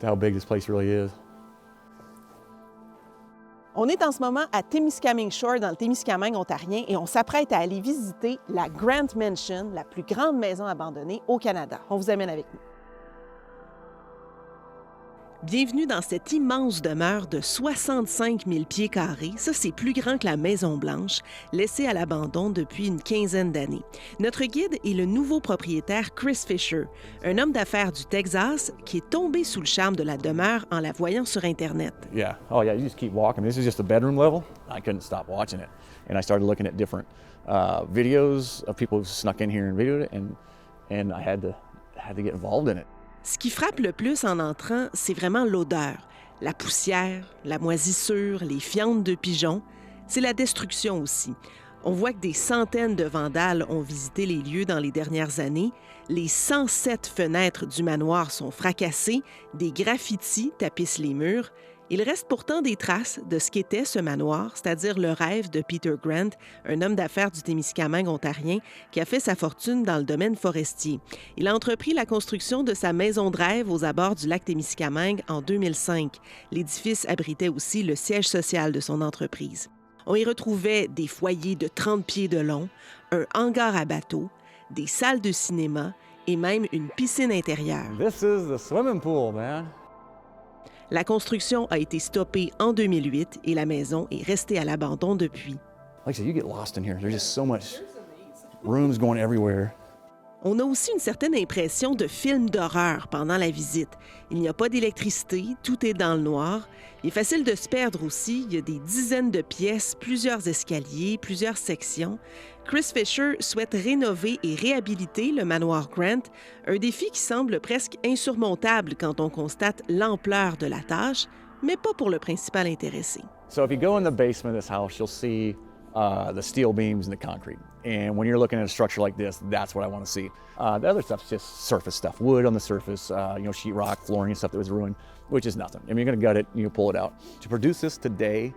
to how big this place really is. On est en ce moment à Témiscamingue Shore, dans le Témiscamingue ontarien, et on s'apprête à aller visiter la Grant Mansion, la plus grande maison abandonnée au Canada. On vous amène avec nous. Bienvenue dans cette immense demeure de 65 000 pieds carrés. Ça, c'est plus grand que la Maison-Blanche, laissée à l'abandon depuis une quinzaine d'années. Notre guide est le nouveau propriétaire Chris Fisher, un homme d'affaires du Texas qui est tombé sous le charme de la demeure en la voyant sur Internet. Yeah. Oh, yeah. You just keep walking. This is just the bedroom level. I couldn't stop watching it, and I started looking at different videos of people who snuck in here and videoed it, and I had to get involved in it. Ce qui frappe le plus en entrant, c'est vraiment l'odeur. La poussière, la moisissure, les fientes de pigeons. C'est la destruction aussi. On voit que des centaines de vandales ont visité les lieux dans les dernières années. Les 107 fenêtres du manoir sont fracassées, des graffitis tapissent les murs. Il reste pourtant des traces de ce qu'était ce manoir, c'est-à-dire le rêve de Peter Grant, un homme d'affaires du Témiscamingue ontarien qui a fait sa fortune dans le domaine forestier. Il a entrepris la construction de sa maison de rêve aux abords du lac Témiscamingue en 2005. L'édifice abritait aussi le siège social de son entreprise. On y retrouvait des foyers de 30 pieds de long, un hangar à bateaux, des salles de cinéma et même une piscine intérieure. This is the swimming pool, man. La construction a été stoppée en 2008 et la maison est restée à l'abandon depuis. Like I said, you get lost in here. There's just so much rooms going everywhere. On a aussi une certaine impression de film d'horreur pendant la visite. Il n'y a pas d'électricité, tout est dans le noir. Il est facile de se perdre aussi. Il y a des dizaines de pièces, plusieurs escaliers, plusieurs sections. Chris Fisher souhaite rénover et réhabiliter le manoir Grant, un défi qui semble presque insurmontable quand on constate l'ampleur de la tâche, mais pas pour le principal intéressé. So if you go in the basement of this house, you'll see the steel beams and the concrete. And when you're looking at a structure like this, that's what I want to see. The other stuff's just surface stuff, wood on the surface, sheetrock, flooring and stuff that was ruined, which is nothing. I mean, you're going to gut it and you pull it out. To produce this today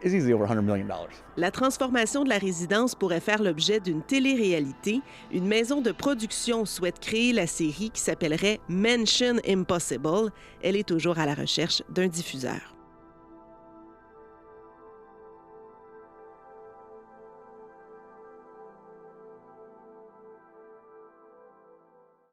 is easily over $100 million. La transformation de la résidence pourrait faire l'objet d'une télé-réalité. Une maison de production souhaite créer la série qui s'appellerait Mansion Impossible. Elle est toujours à la recherche d'un diffuseur.